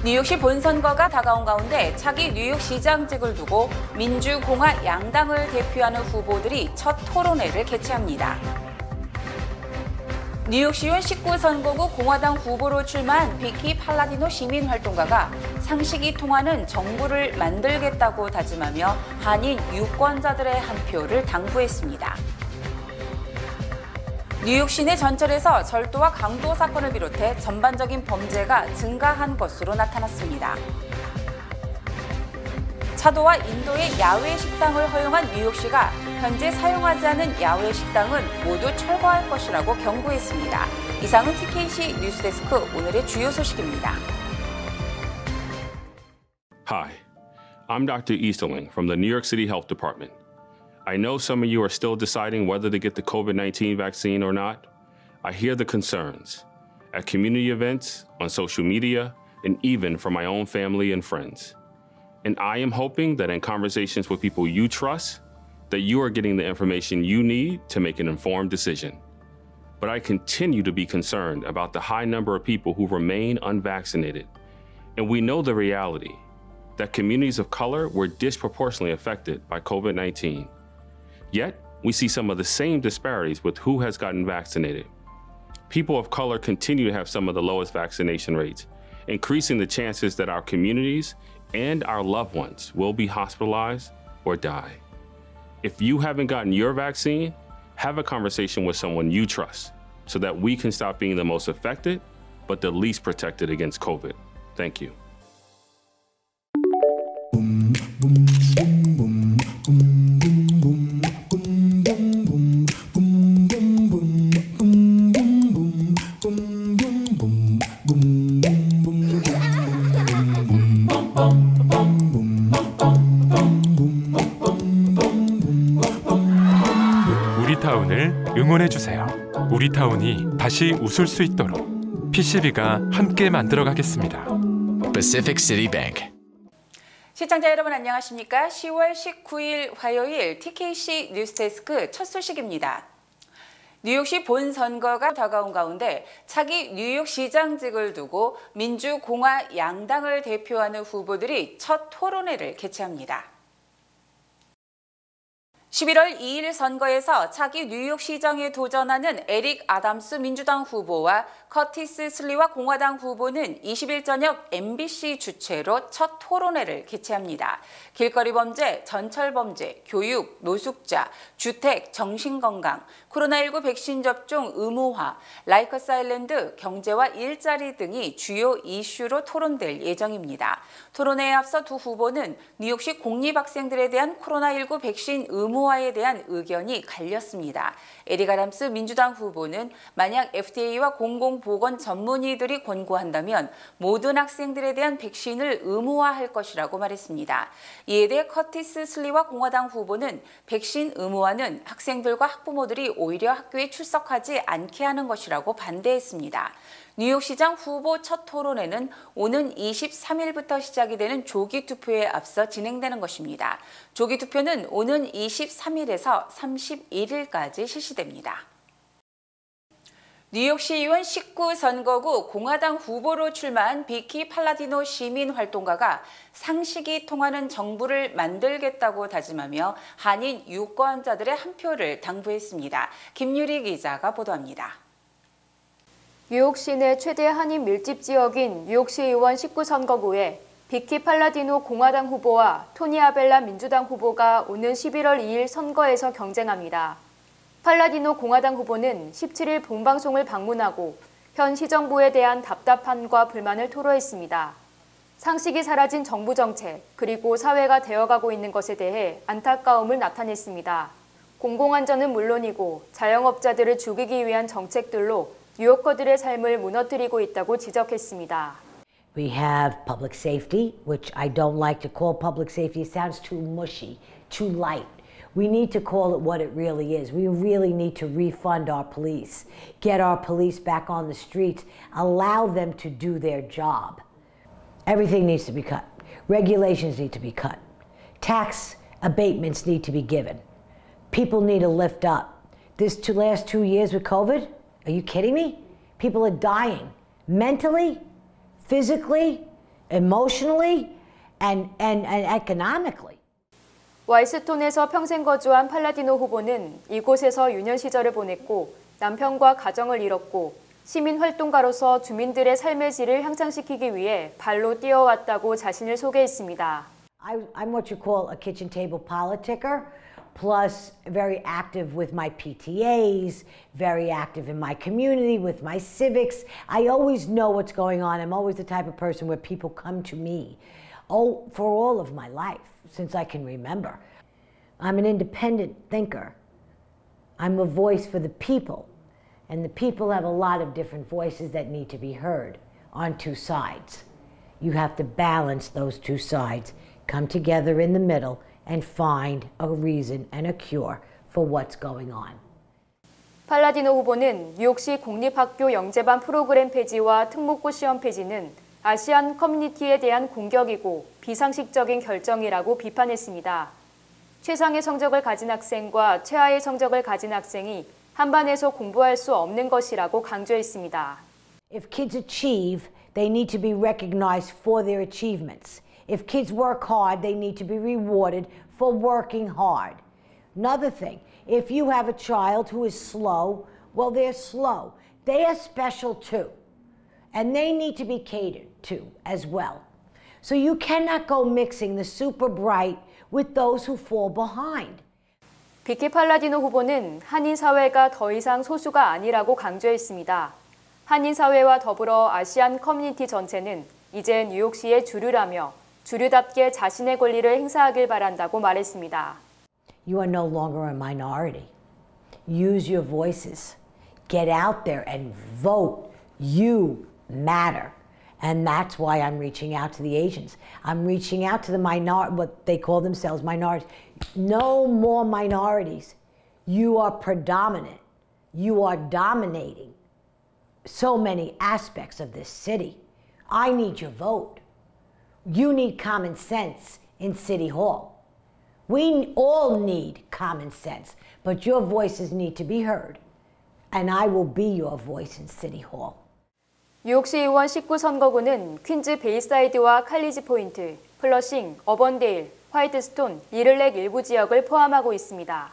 뉴욕시 본선거가 다가온 가운데 차기 뉴욕시장직을 두고 민주공화 양당을 대표하는 후보들이 첫 토론회를 개최합니다. 뉴욕시의원 19선거구 공화당 후보로 출마한 비키 팔라디노 시민활동가가 상식이 통하는 정부를 만들겠다고 다짐하며 한인 유권자들의 한 표를 당부했습니다. 뉴욕 시내 전철에서 절도와 강도 사건을 비롯해 전반적인 범죄가 증가한 것으로 나타났습니다. 차도와 인도의 야외 식당을 허용한 뉴욕시가 현재 사용하지 않은 야외 식당은 모두 철거할 것이라고 경고했습니다. 이상은 TKC 뉴스데스크 오늘의 주요 소식입니다. Hi, I'm Dr. Easterling from the New York City Health Department. I know some of you are still deciding whether to get the COVID-19 vaccine or not. I hear the concerns at community events, on social media, and even from my own family and friends. And I am hoping that in conversations with people you trust, that you are getting the information you need to make an informed decision. But I continue to be concerned about the high number of people who remain unvaccinated. And we know the reality that communities of color were disproportionately affected by COVID-19. Yet, we see some of the same disparities with who has gotten vaccinated. People of color continue to have some of the lowest vaccination rates, increasing the chances that our communities and our loved ones will be hospitalized or die. If you haven't gotten your vaccine, have a conversation with someone you trust so that we can stop being the most affected, but the least protected against COVID. Thank you. 우리타운을 응원해주세요. 우리타운이 다시 웃을 수 있도록 PCB가 함께 만들어가겠습니다. Pacific City Bank. 시청자 여러분 안녕하십니까? 10월 19일 화요일 TKC 뉴스데스크 첫 소식입니다. 뉴욕시 본선거가 다가온 가운데 차기 뉴욕시장직을 두고 민주공화 양당을 대표하는 후보들이 첫 토론회를 개최합니다. 11월 2일 선거에서 차기 뉴욕시장에 도전하는 에릭 아담스 민주당 후보와 커티스 슬리와 공화당 후보는 20일 저녁 MBC 주최로 첫 토론회를 개최합니다. 길거리 범죄, 전철 범죄, 교육, 노숙자, 주택, 정신건강, 코로나19 백신 접종 의무화, 라이커스 아일랜드, 경제와 일자리 등이 주요 이슈로 토론될 예정입니다. 토론회에 앞서 두 후보는 뉴욕시 공립학생들에 대한 코로나19 백신 의무화에 대한 의견이 갈렸습니다. 에릭 아담스 민주당 후보는 만약 FDA와 공공보건 전문의들이 권고한다면 모든 학생들에 대한 백신을 의무화할 것이라고 말했습니다. 이에 대해 커티스 슬리와 공화당 후보는 백신 의무화는 학생들과 학부모들이 오히려 학교에 출석하지 않게 하는 것이라고 반대했습니다. 뉴욕시장 후보 첫 토론회는 오는 23일부터 시작이 되는 조기 투표에 앞서 진행되는 것입니다. 조기 투표는 오는 23일에서 31일까지 실시됩니다. 뉴욕시의원 19선거구 공화당 후보로 출마한 비키 팔라디노 시민활동가가 상식이 통하는 정부를 만들겠다고 다짐하며 한인 유권자들의 한 표를 당부했습니다. 김유리 기자가 보도합니다. 뉴욕시 내 최대 한인 밀집 지역인 뉴욕시 의원 19선거구에 비키 팔라디노 공화당 후보와 토니 아벨라 민주당 후보가 오는 11월 2일 선거에서 경쟁합니다. 팔라디노 공화당 후보는 17일 본방송을 방문하고 현 시정부에 대한 답답함과 불만을 토로했습니다. 상식이 사라진 정부 정책, 그리고 사회가 되어가고 있는 것에 대해 안타까움을 나타냈습니다. 공공안전은 물론이고 자영업자들을 죽이기 위한 정책들로 뉴요커들의 삶을 무너뜨리고 있다고 지적했습니다. We have public safety, which I don't like to call public safety. It sounds too mushy, too light. We need to call it what it really is. We really need to refund our police, get our police back on the streets, allow them to do their job. Everything needs to be cut. Regulations need to be cut. Tax abatements need to be given. People need to lift up. This last 2 years with COVID, are you kidding me? People are dying mentally, physically, emotionally and economically. 와이스톤에서 평생 거주한 팔라디노 후보는 이곳에서 유년 시절을 보냈고 남편과 가정을 이뤘고 시민 활동가로서 주민들의 삶의 질을 향상시키기 위해 발로 뛰어왔다고 자신을 소개했습니다. I'm what you call a kitchen table politicker, plus very active with my PTAs, very active in my community, with my civics. I always know what's going on. I'm always the type of person where people come to me. Oh, for all of my life, since I can remember. I'm an independent thinker. I'm a voice for the people. And the people have a lot of different voices that need to be heard on two sides. You have to balance those two sides, come together in the middle, and find a reason and a cure for what's going on. 팔라디노 후보는 뉴욕시 공립학교 영재반 프로그램 폐지와 특목고 시험 폐지는 아시안 커뮤니티에 대한 공격이고 비상식적인 결정이라고 비판했습니다. 최상의 성적을 가진 학생과 최하의 성적을 가진 학생이 한 반에서 공부할 수 없는 것이라고 강조했습니다. If kids achieve, they need to be recognized for their achievements. If kids work hard, they need to be rewarded for working hard. Another thing, if you have a child who is slow, well, they're slow. They are special too. And they need to be catered to as well. So you cannot go mixing the super bright with those who fall behind. 비키 팔라디노 후보는 한인 사회가 더 이상 소수가 아니라고 강조했습니다. 한인 사회와 더불어 아시안 커뮤니티 전체는 이제 뉴욕시의 주류라며 주류답게 자신의 권리를 행사하길 바란다고 말했습니다. You are no longer a minority. Use your voices. Get out there and vote. You matter. And that's why I'm reaching out to the Asians. I'm reaching out to the what they call themselves minorities. No more minorities. You are predominant. You are dominating so many aspects of this city. I need your vote. You need common sense in City Hall. We all need common sense, but your voices need to be heard. And I will be your voice in City Hall. 뉴욕시 의원 19선거구는 퀸즈 베이사이드와 칼리지 포인트, 플러싱, 어번데일, 화이트스톤, 리틀렉 일부 지역을 포함하고 있습니다.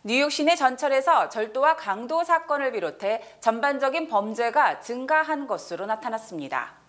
뉴욕 시내 전철에서 절도와 강도 사건을 비롯해 전반적인 범죄가 증가한 것으로 나타났습니다.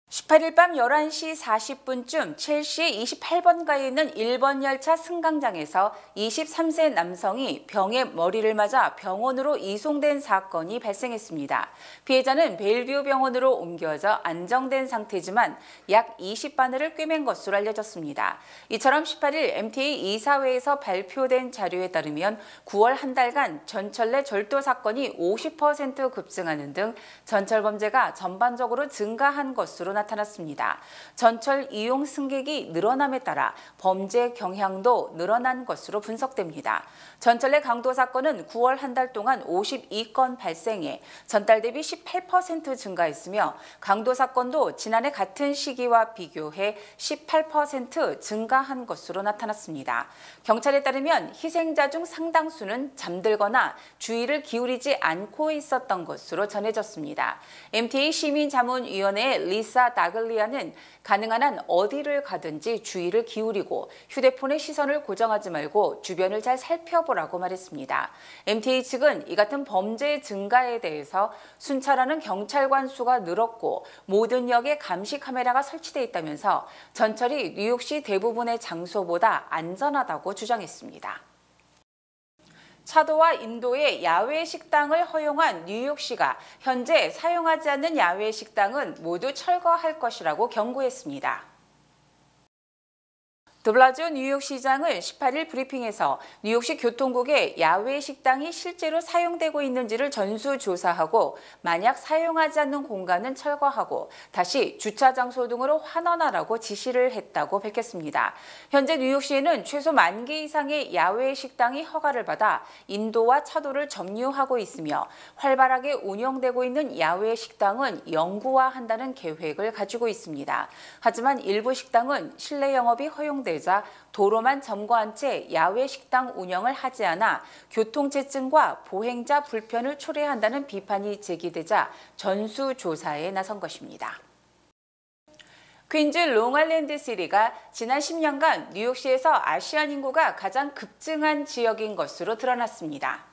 18일 밤 11시 40분쯤 첼시의 28번가에 있는 1번 열차 승강장에서 23세 남성이 병에 머리를 맞아 병원으로 이송된 사건이 발생했습니다. 피해자는 벨뷰 병원으로 옮겨져 안정된 상태지만 약 20바늘을 꿰맨 것으로 알려졌습니다. 이처럼 18일 MTA 이사회에서 발표된 자료에 따르면 9월 한 달간 전철 내 절도 사건이 50% 급증하는 등 전철 범죄가 전반적으로 증가한 것으로 나타났습니다. 전철 이용 승객이 늘어남에 따라 범죄 경향도 늘어난 것으로 분석됩니다. 전철 내 강도 사건은 9월 한 달 동안 52건 발생해 전달 대비 18% 증가했으며 강도 사건도 지난해 같은 시기와 비교해 18% 증가한 것으로 나타났습니다. 경찰에 따르면 희생자 중 상당수는 잠들거나 주의를 기울이지 않고 있었던 것으로 전해졌습니다. MTA 시민자문위원회의 리사 다글리아는 가능한 한 어디를 가든지 주의를 기울이고 휴대폰에 시선을 고정하지 말고 주변을 잘 살펴보라고 말했습니다. MTA 측은 이 같은 범죄 증가에 대해서 순찰하는 경찰관 수가 늘었고 모든 역에 감시 카메라가 설치돼 있다면서 전철이 뉴욕시 대부분의 장소보다 안전하다고 주장했습니다. 차도와 인도의 야외 식당을 허용한 뉴욕시가 현재 사용하지 않는 야외 식당은 모두 철거할 것이라고 경고했습니다. 드블라지오 뉴욕시장은 18일 브리핑에서 뉴욕시 교통국에 야외 식당이 실제로 사용되고 있는지를 전수조사하고 만약 사용하지 않는 공간은 철거하고 다시 주차 장소 등으로 환원하라고 지시를 했다고 밝혔습니다. 현재 뉴욕시에는 최소 10,000개 이상의 야외 식당이 허가를 받아 인도와 차도를 점유하고 있으며 활발하게 운영되고 있는 야외 식당은 영구화한다는 계획을 가지고 있습니다. 하지만 일부 식당은 실내 영업이 허용돼 주최자 도로만 점거한 채 야외 식당 운영을 하지 않아 교통체증과 보행자 불편을 초래한다는 비판이 제기되자 전수조사에 나선 것입니다. 퀸즈 롱아일랜드 시리가 지난 10년간 뉴욕시에서 아시안 인구가 가장 급증한 지역인 것으로 드러났습니다.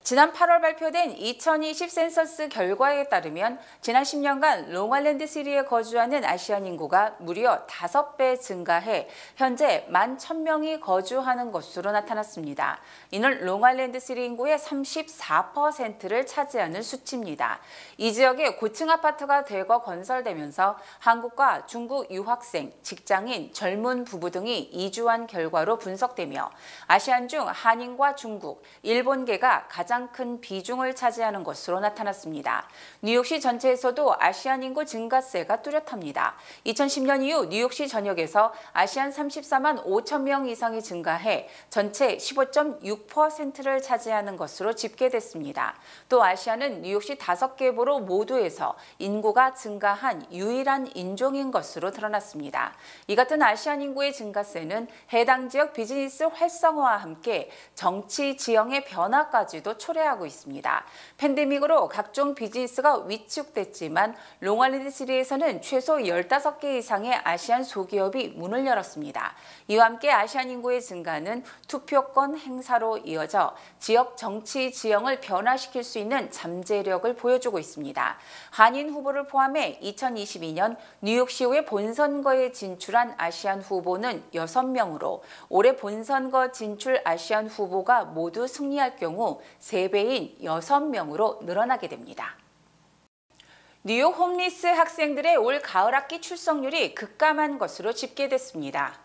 지난 8월 발표된 2020 센서스 결과에 따르면 지난 10년간 롱아일랜드 시리에 거주하는 아시안 인구가 무려 5배 증가해 현재 11,000명이 거주하는 것으로 나타났습니다. 이는 롱아일랜드 시리 인구의 34%를 차지하는 수치입니다. 이 지역에 고층 아파트가 대거 건설되면서 한국과 중국 유학생, 직장인, 젊은 부부 등이 이주한 결과로 분석되며 아시안 중 한인과 중국, 일본계가 가장 큰 비중을 차지하는 것으로 나타났습니다. 뉴욕시 전체에서도 아시안 인구 증가세가 뚜렷합니다. 2010년 이후 뉴욕시 전역에서 아시안 34만 5천 명 이상이 증가해 전체 15.6%를 차지하는 것으로 집계됐습니다. 또 아시안은 뉴욕시 5개 보로 모두에서 인구가 증가한 유일한 인종인 것으로 드러났습니다. 이 같은 아시안 인구의 증가세는 해당 지역 비즈니스 활성화와 함께 정치 지형의 변화까지도 초래하고 있습니다. 팬데믹으로 각종 비즈니스가 위축됐지만 롱아일랜드 시리에서는 최소 15개 이상의 아시안 소기업이 문을 열었습니다. 이와 함께 아시안 인구의 증가는 투표권 행사로 이어져 지역 정치 지형을 변화시킬 수 있는 잠재력을 보여주고 있습니다. 한인 후보를 포함해 2022년 뉴욕시의회 본선거에 진출한 아시안 후보는 6명으로 올해 본선거 진출 아시안 후보가 모두 승리할 경우 3배인 6명으로 늘어나게 됩니다. 뉴욕 홈리스 학생들의 올 가을 학기 출석률이 급감한 것으로 집계됐습니다.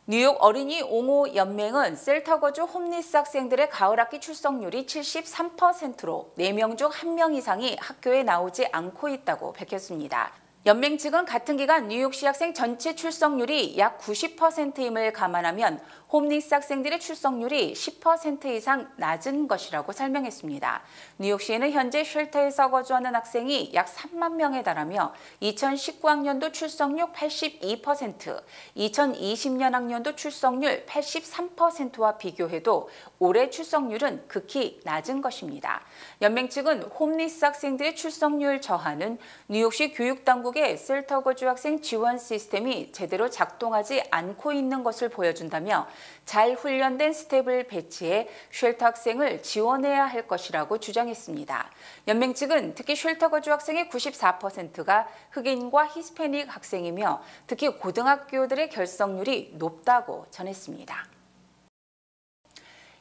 뉴욕 어린이 옹호 연맹은 셀터거주 홈리스 학생들의 가을 학기 출석률이 73%로 4명 중 1명 이상이 학교에 나오지 않고 있다고 밝혔습니다. 연맹 측은 같은 기간 뉴욕시 학생 전체 출석률이 약 90%임을 감안하면 홈리스 학생들의 출석률이 10% 이상 낮은 것이라고 설명했습니다. 뉴욕시에는 현재 쉘터에서 거주하는 학생이 약 3만 명에 달하며 2019학년도 출석률 82%, 2020년 학년도 출석률 83%와 비교해도 올해 출석률은 극히 낮은 것입니다. 연맹 측은 홈리스 학생들의 출석률 저하는 뉴욕시 교육당국의 셀터 거주 학생 지원 시스템이 제대로 작동하지 않고 있는 것을 보여준다며 잘 훈련된 스텝을 배치해 쉘터 학생을 지원해야 할 것이라고 주장했습니다. 연맹 측은 특히 쉘터 거주 학생의 94%가 흑인과 히스패닉 학생이며 특히 고등학교들의 결석률이 높다고 전했습니다.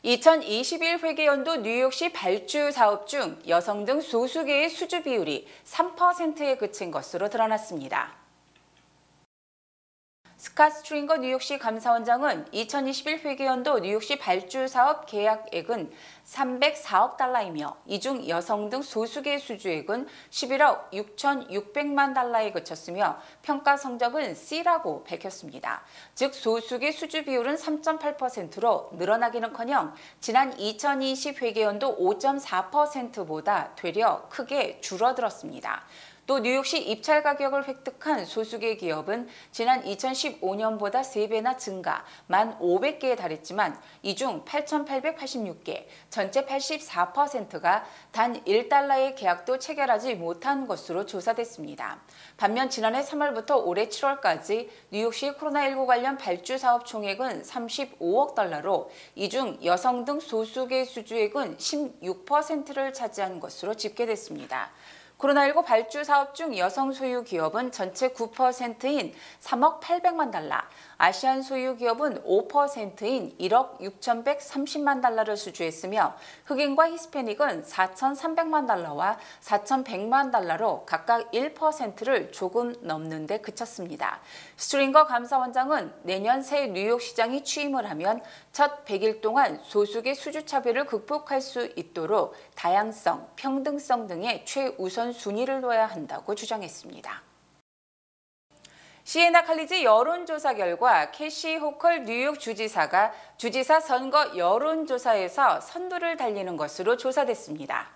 2021 회계연도 뉴욕시 발주 사업 중 여성 등 소수계의 수주 비율이 3%에 그친 것으로 드러났습니다. 스캇 스트링거 뉴욕시 감사원장은 2021 회계연도 뉴욕시 발주 사업 계약액은 304억 달러이며 이 중 여성 등 소수계 수주액은 11억 6,600만 달러에 그쳤으며 평가 성적은 C라고 밝혔습니다. 즉 소수계 수주 비율은 3.8%로 늘어나기는커녕 지난 2020 회계연도 5.4%보다 되려 크게 줄어들었습니다. 또 뉴욕시 입찰 가격을 획득한 소수계 기업은 지난 2015년보다 3배나 증가, 1,500개에 달했지만 이 중 8,886개, 전체 84%가 단 1달러의 계약도 체결하지 못한 것으로 조사됐습니다. 반면 지난해 3월부터 올해 7월까지 뉴욕시 코로나19 관련 발주 사업 총액은 35억 달러로 이 중 여성 등 소수계 수주액은 16%를 차지한 것으로 집계됐습니다. 코로나19 발주 사업 중 여성 소유 기업은 전체 9%인 3억 800만 달러, 아시안 소유 기업은 5%인 1억 6,130만 달러를 수주했으며 흑인과 히스패닉은 4,300만 달러와 4,100만 달러로 각각 1%를 조금 넘는 데 그쳤습니다. 스트링거 감사원장은 내년 새 뉴욕시장이 취임을 하면 첫 100일 동안 소수계 수주 차별을 극복할 수 있도록 다양성, 평등성 등의 최우선 순위를 둬야 한다고 주장했습니다. 시에나 칼리지 여론조사 결과 캐시 호컬 뉴욕 주지사가 주지사 선거 여론조사에서 선두를 달리는 것으로 조사됐습니다.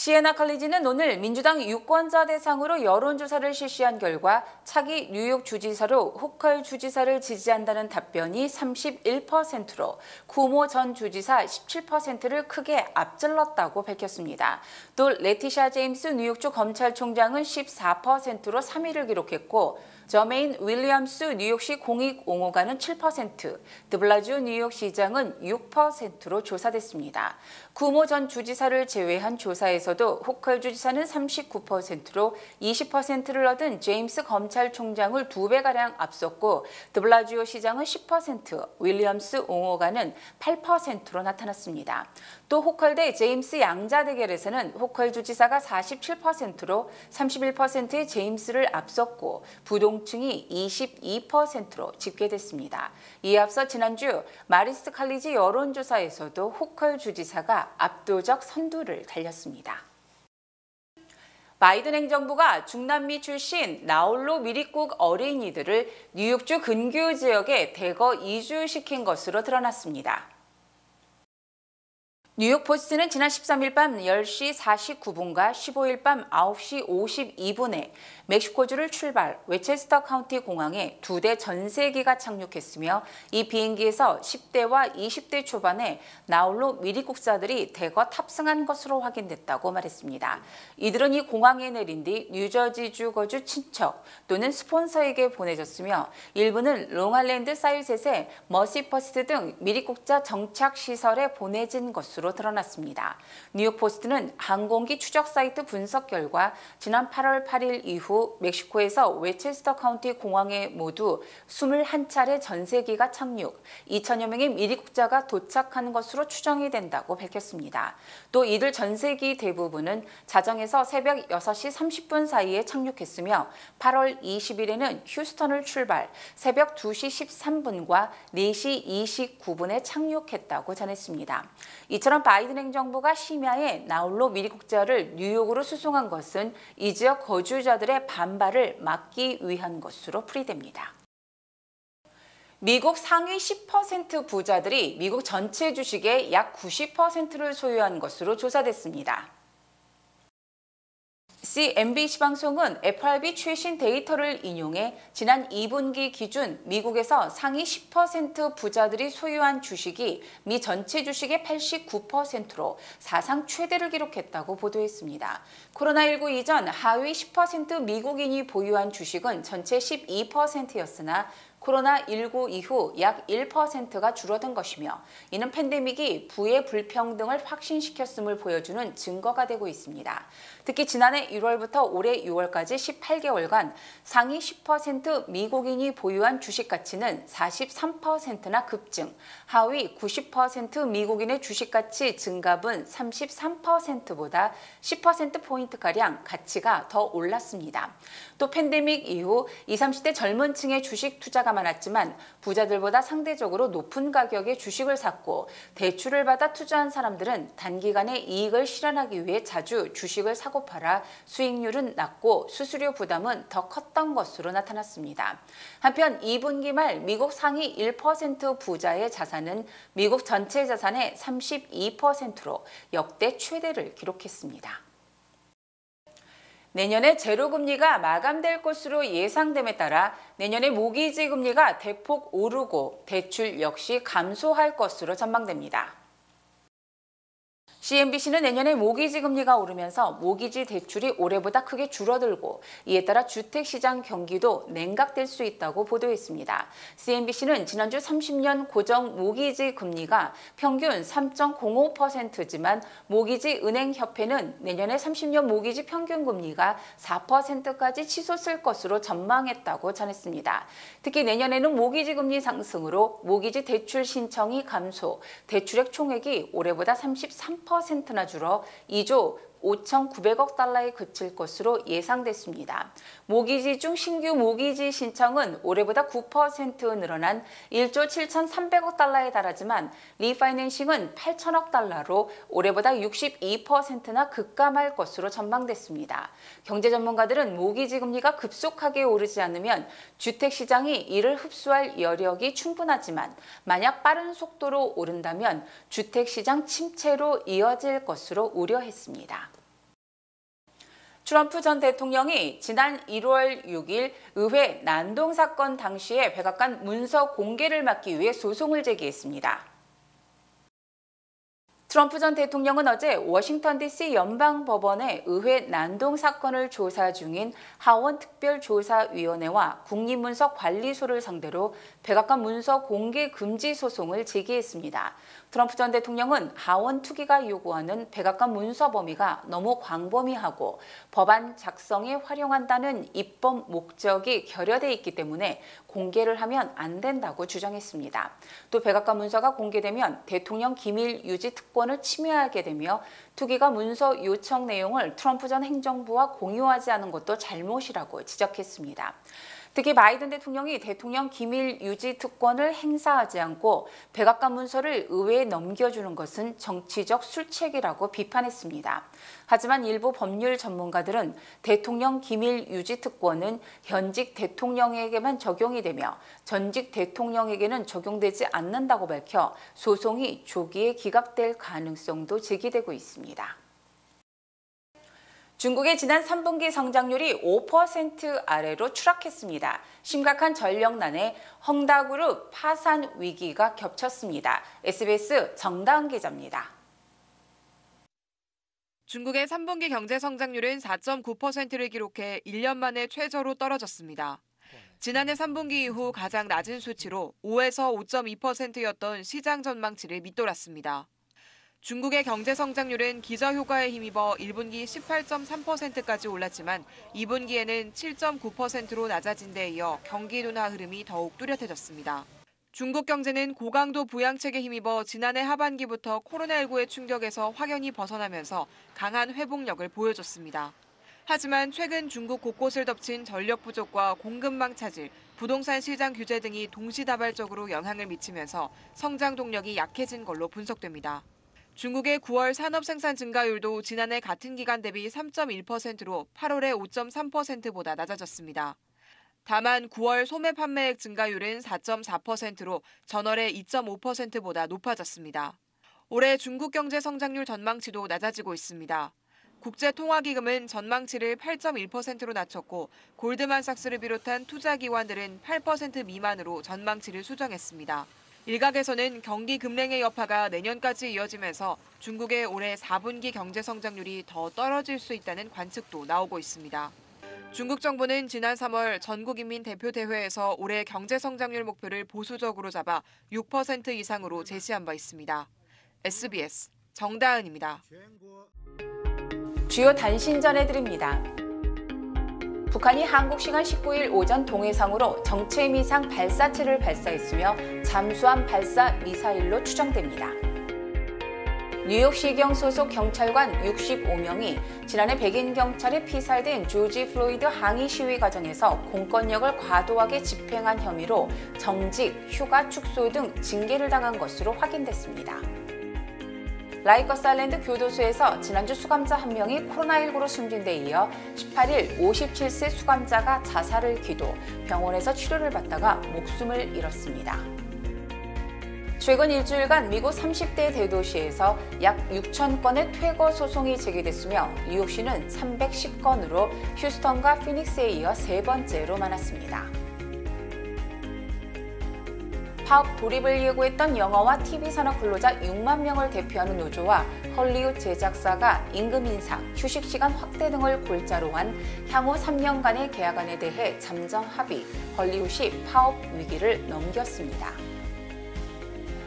시에나 칼리지는 오늘 민주당 유권자 대상으로 여론조사를 실시한 결과 차기 뉴욕 주지사로 호컬 주지사를 지지한다는 답변이 31%로 쿠오모 전 주지사 17%를 크게 앞질렀다고 밝혔습니다. 또 레티샤 제임스 뉴욕주 검찰총장은 14%로 3위를 기록했고 저메인 윌리엄스 뉴욕시 공익옹호가는 7%, 드블라지오 뉴욕시장은 6%로 조사됐습니다. 쿠오모 전 주지사를 제외한 조사에서도 호컬 주지사는 39%로 20%를 얻은 제임스 검찰총장을 2배가량 앞섰고 드블라지오 시장은 10%, 윌리엄스 옹호가는 8%로 나타났습니다. 또 호컬 대 제임스 양자 대결에서는 호컬 주지사가 47%로 31%의 제임스를 앞섰고 부동층이 22%로 집계됐습니다. 이에 앞서 지난주 마리스 칼리지 여론조사에서도 호컬 주지사가 압도적 선두를 달렸습니다. 바이든 행정부가 중남미 출신 나홀로 미리국 어린이들을 뉴욕주 근교 지역에 대거 이주시킨 것으로 드러났습니다. 뉴욕 포스트는 지난 13일 밤 10시 49분과 15일 밤 9시 52분에 멕시코주를 출발 웨체스터 카운티 공항에 2대 전세기가 착륙했으며 이 비행기에서 10대와 20대 초반의 나홀로 미리국사들이 대거 탑승한 것으로 확인됐다고 말했습니다. 이들은 이 공항에 내린 뒤 뉴저지주 거주 친척 또는 스폰서에게 보내졌으며 일부는 롱아일랜드 사유셋의 머시퍼스트 등 미리국자 정착시설에 보내진 것으로 드러났습니다. 뉴욕포스트는 항공기 추적 사이트 분석 결과 지난 8월 8일 이후 멕시코에서 웨체스터 카운티 공항에 모두 21차례 전세기가 착륙, 2천여 명의 미리국자가 도착한 것으로 추정이 된다고 밝혔습니다. 또 이들 전세기 대부분은 자정에서 새벽 6시 30분 사이에 착륙했으며 8월 20일에는 휴스턴을 출발, 새벽 2시 13분과 4시 29분에 착륙했다고 전했습니다. 이처럼 바이든 행정부가 심야에 나홀로 미리국자를 뉴욕으로 수송한 것은 이 지역 거주자들의 반발을 막기 위한 것으로 풀이됩니다. 미국 상위 10% 부자들이 미국 전체 주식의 약 90%를 소유한 것으로 조사됐습니다. CNBC 방송은 FRB 최신 데이터를 인용해 지난 2분기 기준 미국에서 상위 10% 부자들이 소유한 주식이 미 전체 주식의 89%로 사상 최대를 기록했다고 보도했습니다. 코로나19 이전 하위 10% 미국인이 보유한 주식은 전체 12%였으나 코로나19 이후 약 1%가 줄어든 것이며 이는 팬데믹이 부의 불평등을 확신시켰음을 보여주는 증거가 되고 있습니다. 특히 지난해 1월부터 올해 6월까지 18개월간 상위 10% 미국인이 보유한 주식 가치는 43%나 급증, 하위 90% 미국인의 주식 가치 증가분 33%보다 10%포인트가량 가치가 더 올랐습니다. 또 팬데믹 이후 20, 30대 젊은 층의 주식 투자가 많았지만 부자들보다 상대적으로 높은 가격의 주식을 샀고 대출을 받아 투자한 사람들은 단기간에 이익을 실현하기 위해 자주 주식을 사고 팔아 수익률은 낮고 수수료 부담은 더 컸던 것으로 나타났습니다. 한편 2분기 말 미국 상위 1% 부자의 자산은 미국 전체 자산의 32%로 역대 최대를 기록했습니다. 내년에 제로금리가 마감될 것으로 예상됨에 따라 내년에 모기지 금리가 대폭 오르고 대출 역시 감소할 것으로 전망됩니다. CNBC는 내년에 모기지 금리가 오르면서 모기지 대출이 올해보다 크게 줄어들고 이에 따라 주택시장 경기도 냉각될 수 있다고 보도했습니다. CNBC는 지난주 30년 고정 모기지 금리가 평균 3.05%지만 모기지 은행협회는 내년에 30년 모기지 평균 금리가 4%까지 치솟을 것으로 전망했다고 전했습니다. 특히 내년에는 모기지 금리 상승으로 모기지 대출 신청이 감소, 대출액 총액이 올해보다 33%나 줄어 2조 5,900억 달러에 그칠 것으로 예상됐습니다. 모기지 중 신규 모기지 신청은 올해보다 9% 늘어난 1조 7,300억 달러에 달하지만 리파이낸싱은 8천억 달러로 올해보다 62%나 급감할 것으로 전망됐습니다. 경제 전문가들은 모기지 금리가 급속하게 오르지 않으면 주택시장이 이를 흡수할 여력이 충분하지만 만약 빠른 속도로 오른다면 주택시장 침체로 이어질 것으로 우려했습니다. 트럼프 전 대통령이 지난 1월 6일 의회 난동 사건 당시의 백악관 문서 공개를 막기 위해 소송을 제기했습니다. 트럼프 전 대통령은 어제 워싱턴 DC 연방법원에 의회 난동 사건을 조사 중인 하원 특별조사위원회와 국립문서관리소를 상대로 백악관 문서 공개 금지 소송을 제기했습니다. 트럼프 전 대통령은 하원 투기가 요구하는 백악관 문서 범위가 너무 광범위하고 법안 작성에 활용한다는 입법 목적이 결여돼 있기 때문에 공개를 하면 안 된다고 주장했습니다. 또 백악관 문서가 공개되면 대통령 기밀 유지 특권을 침해하게 되며 투기가 문서 요청 내용을 트럼프 전 행정부와 공유하지 않은 것도 잘못이라고 지적했습니다. 특히 바이든 대통령이 대통령 기밀 유지 특권을 행사하지 않고 백악관 문서를 의회에 넘겨주는 것은 정치적 술책이라고 비판했습니다. 하지만 일부 법률 전문가들은 대통령 기밀 유지 특권은 현직 대통령에게만 적용이 되며 전직 대통령에게는 적용되지 않는다고 밝혀 소송이 조기에 기각될 가능성도 제기되고 있습니다. 중국의 지난 3분기 성장률이 5% 아래로 추락했습니다. 심각한 전력난에 헝다그룹 파산 위기가 겹쳤습니다. SBS 정다은 기자입니다. 중국의 3분기 경제 성장률은 4.9%를 기록해 1년 만에 최저로 떨어졌습니다. 지난해 3분기 이후 가장 낮은 수치로 5에서 5.2%였던 시장 전망치를 밑돌았습니다. 중국의 경제 성장률은 기저효과에 힘입어 1분기 18.3%까지 올랐지만 2분기에는 7.9%로 낮아진 데 이어 경기 둔화 흐름이 더욱 뚜렷해졌습니다. 중국 경제는 고강도 부양책에 힘입어 지난해 하반기부터 코로나19의 충격에서 확연히 벗어나면서 강한 회복력을 보여줬습니다. 하지만 최근 중국 곳곳을 덮친 전력 부족과 공급망 차질, 부동산 시장 규제 등이 동시다발적으로 영향을 미치면서 성장 동력이 약해진 걸로 분석됩니다. 중국의 9월 산업 생산 증가율도 지난해 같은 기간 대비 3.1%로 8월의 5.3%보다 낮아졌습니다. 다만 9월 소매 판매액 증가율은 4.4%로 전월의 2.5%보다 높아졌습니다. 올해 중국 경제 성장률 전망치도 낮아지고 있습니다. 국제통화기금은 전망치를 8.1%로 낮췄고 골드만삭스를 비롯한 투자기관들은 8% 미만으로 전망치를 수정했습니다. 일각에서는 경기 급냉의 여파가 내년까지 이어지면서 중국의 올해 4분기 경제 성장률이 더 떨어질 수 있다는 관측도 나오고 있습니다. 중국 정부는 지난 3월 전국인민대표대회에서 올해 경제 성장률 목표를 보수적으로 잡아 6% 이상으로 제시한 바 있습니다. SBS 정다은입니다. 주요 단신 전해드립니다. 북한이 한국 시간 19일 오전 동해상으로 정체미상 발사체를 발사했으며 잠수함 발사 미사일로 추정됩니다. 뉴욕시경 소속 경찰관 65명이 지난해 백인 경찰에 피살된 조지 플로이드 항의 시위 과정에서 공권력을 과도하게 집행한 혐의로 정직, 휴가 축소 등 징계를 당한 것으로 확인됐습니다. 라이커스 아일랜드 교도소에서 지난주 수감자 1명이 코로나19로 숨진 데 이어 18일 57세 수감자가 자살을 기도 병원에서 치료를 받다가 목숨을 잃었습니다. 최근 일주일간 미국 30대 대도시에서 약 6천 건의 퇴거 소송이 제기됐으며 뉴욕시는 310건으로 휴스턴과 피닉스에 이어 세 번째로 많았습니다. 파업 돌입을 예고했던 영화와 TV 산업 근로자 6만 명을 대표하는 노조와 헐리우드 제작사가 임금 인상, 휴식 시간 확대 등을 골자로 한 향후 3년간의 계약안에 대해 잠정 합의, 헐리우드시 파업 위기를 넘겼습니다.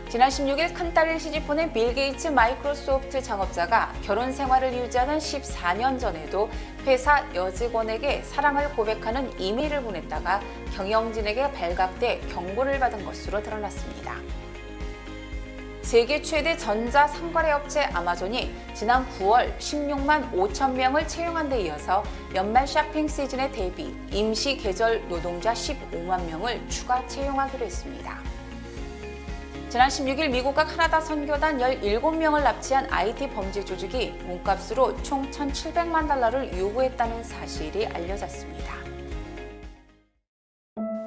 지난 16일 큰딸을 시집보낸 빌 게이츠 마이크로소프트 창업자가 결혼 생활을 유지하던 14년 전에도 회사 여직원에게 사랑을 고백하는 이메일을 보냈다가 경영진에게 발각돼 경고를 받은 것으로 드러났습니다. 세계 최대 전자상거래 업체 아마존이 지난 9월 16만 5천 명을 채용한 데 이어서 연말 쇼핑 시즌에 대비 임시 계절 노동자 15만 명을 추가 채용하기로 했습니다. 지난 16일 미국과 카나다 선교단 17명을 납치한 IT 범죄 조직이 몸값으로 총 1,700만 달러를 요구했다는 사실이 알려졌습니다.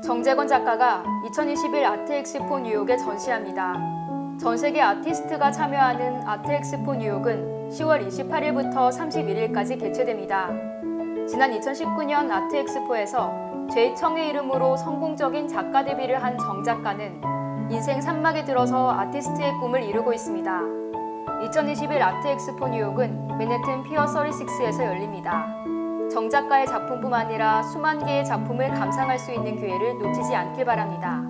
정재건 작가가 2021 아트엑스포 뉴욕에 전시합니다. 전 세계 아티스트가 참여하는 아트엑스포 뉴욕은 10월 28일부터 31일까지 개최됩니다. 지난 2019년 아트엑스포에서 제2청의 이름으로 성공적인 작가 데뷔를 한 정 작가는 인생 3막에 들어서 아티스트의 꿈을 이루고 있습니다. 2021 아트엑스포 뉴욕은 맨해튼 피어 36에서 열립니다. 정 작가의 작품뿐 아니라 수만 개의 작품을 감상할 수 있는 기회를 놓치지 않길 바랍니다.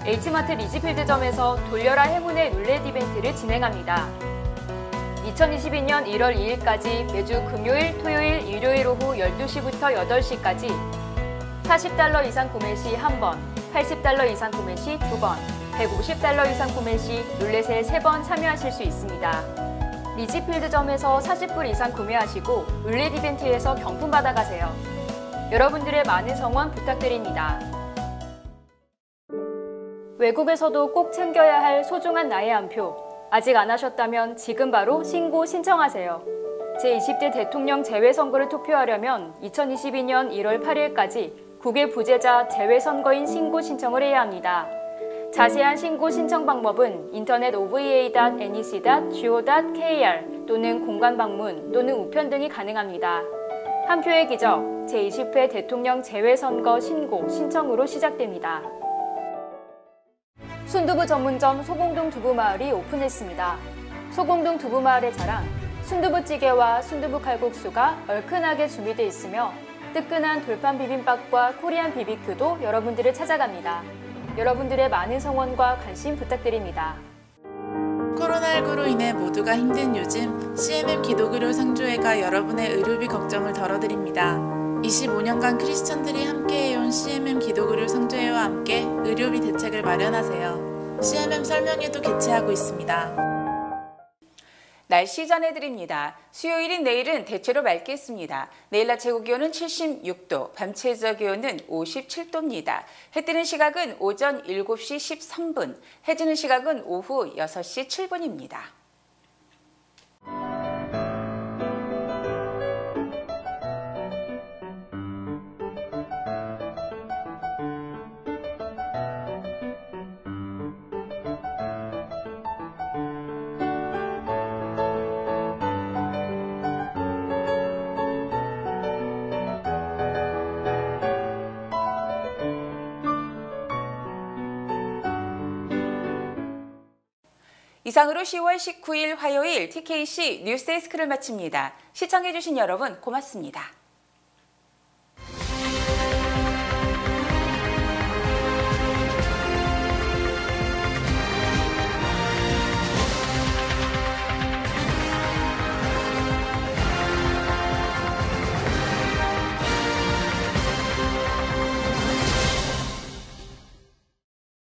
H마트 리지필드점에서 돌려라 행운의 룰렛 이벤트를 진행합니다. 2022년 1월 2일까지 매주 금요일, 토요일, 일요일 오후 12시부터 8시까지 40달러 이상 구매 시 1번, 80달러 이상 구매 시 2번, 150달러 이상 구매 시 룰렛에 3번 참여하실 수 있습니다. 리지필드점에서 40불 이상 구매하시고 룰렛 이벤트에서 경품 받아가세요. 여러분들의 많은 성원 부탁드립니다. 외국에서도 꼭 챙겨야 할 소중한 나의 한 표. 아직 안 하셨다면 지금 바로 신고 신청하세요. 제20대 대통령 재외선거를 투표하려면 2022년 1월 8일까지 국외 부재자 재외선거인 신고 신청을 해야 합니다. 자세한 신고 신청 방법은 인터넷 ova.nec.go.kr 또는 공관 방문 또는 우편 등이 가능합니다. 한 표의 기적, 제20회 대통령 재외선거 신고 신청으로 시작됩니다. 순두부 전문점 소공동 두부마을이 오픈했습니다. 소공동 두부마을의 자랑, 순두부찌개와 순두부 칼국수가 얼큰하게 준비되어 있으며 뜨끈한 돌판 비빔밥과 코리안 BBQ도 여러분들을 찾아갑니다. 여러분들의 많은 성원과 관심 부탁드립니다. 코로나19로 인해 모두가 힘든 요즘 CMM 기독의료 상조회가 여러분의 의료비 걱정을 덜어드립니다. 25년간 크리스천들이 함께해온 CMM 기독의료 상조회와 함께 의료비 대책을 마련하세요. CMM 설명회도 개최하고 있습니다. 날씨 전해드립니다. 수요일인 내일은 대체로 맑겠습니다. 내일 낮 최고 기온은 76도, 밤 최저 기온은 57도입니다. 해 뜨는 시각은 오전 7시 13분, 해 지는 시각은 오후 6시 7분입니다. 이상으로 10월 19일 화요일 TKC 뉴스데스크를 마칩니다. 시청해주신 여러분 고맙습니다.